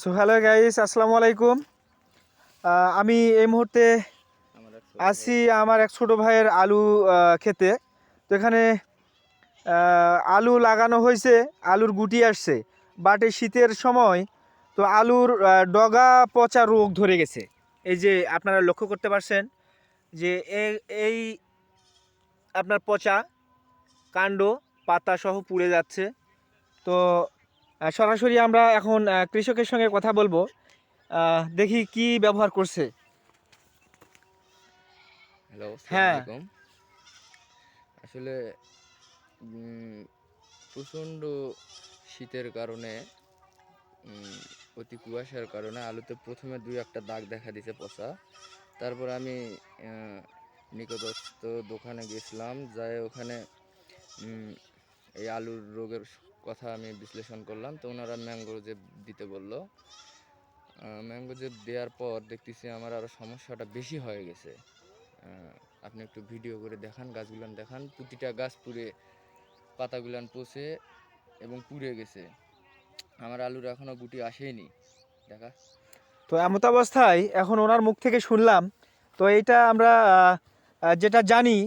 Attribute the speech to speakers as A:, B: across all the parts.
A: So hello guys, আসসালামু আলাইকুম। আমি এই মুহূর্তে আছি আমার এক ছোটো ভাইয়ের আলু খেতে। তো এখানে আলু লাগানো হয়েছে, আলুর গুটি আসছে, বাট এই শীতের সময় তো আলুর ডগা পচা রোগ ধরে গেছে। এই যে আপনারা লক্ষ্য করতে পারছেন যে এই আপনার পচা কাণ্ড পাতা সহ পুড়ে যাচ্ছে। তো সরাসরি আমরা এখন কৃষকের সঙ্গে কথা বলবো, দেখি কি ব্যবহার করছে।
B: হ্যালো, আসসালামু
A: হ্যাঁ,
B: আলাইকুম। আসলে প্রচণ্ড শীতের কারণে অতি কুয়াশার কারণে আলুতে প্রথমে 2-1টা দাগ দেখা দিছে পচা। তারপর আমি নিকটস্থ দোকানে গেছিলাম, যাই ওখানে এই আলুর রোগের কথা আমি বিশ্লেষণ করলাম। তো ওনারা ম্যাঙ্গোজেব দিতে বললো। ম্যাঙ্গোজেব দেওয়ার পর দেখতেছি আমার আরও সমস্যাটা বেশি হয়ে গেছে। আপনি একটু ভিডিও করে দেখান, গাছগুলান দেখান, প্রতিটা গাছ পুড়ে পাতাগুলান পচে এবং পুড়ে গেছে। আমার আলুর এখনও গুটি আসেনি দেখা।
A: তো এমত অবস্থায় এখন ওনার মুখ থেকে শুনলাম। তো এইটা আমরা যেটা জানি,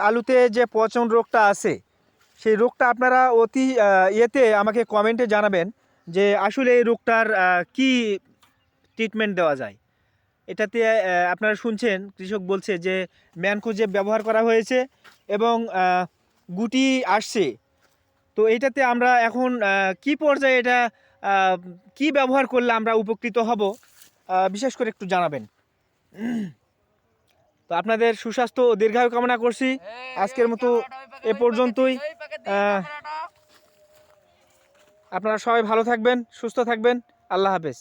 A: আলুতে যে পচন রোগটা আছে, সেই রোগটা আপনারা অতি ইয়েতে আমাকে কমেন্টে জানাবেন যে আসলে এই রোগটার কি ট্রিটমেন্ট দেওয়া যায়। এটাতে আপনারা শুনছেন কৃষক বলছে যে ম্যানকোজেব ব্যবহার করা হয়েছে এবং গুটি আসছে। তো এইটাতে আমরা এখন কি পর্যায়ে এটা কি ব্যবহার করলে আমরা উপকৃত হব, বিশেষ করে একটু জানাবেন। তো আপনাদের সুস্বাস্থ্য ও দীর্ঘায়ু কামনা করছি। আজকের মতো এ পর্যন্তই। আপনারা সবাই ভালো থাকবেন, সুস্থ থাকবেন। আল্লাহ হাফেজ।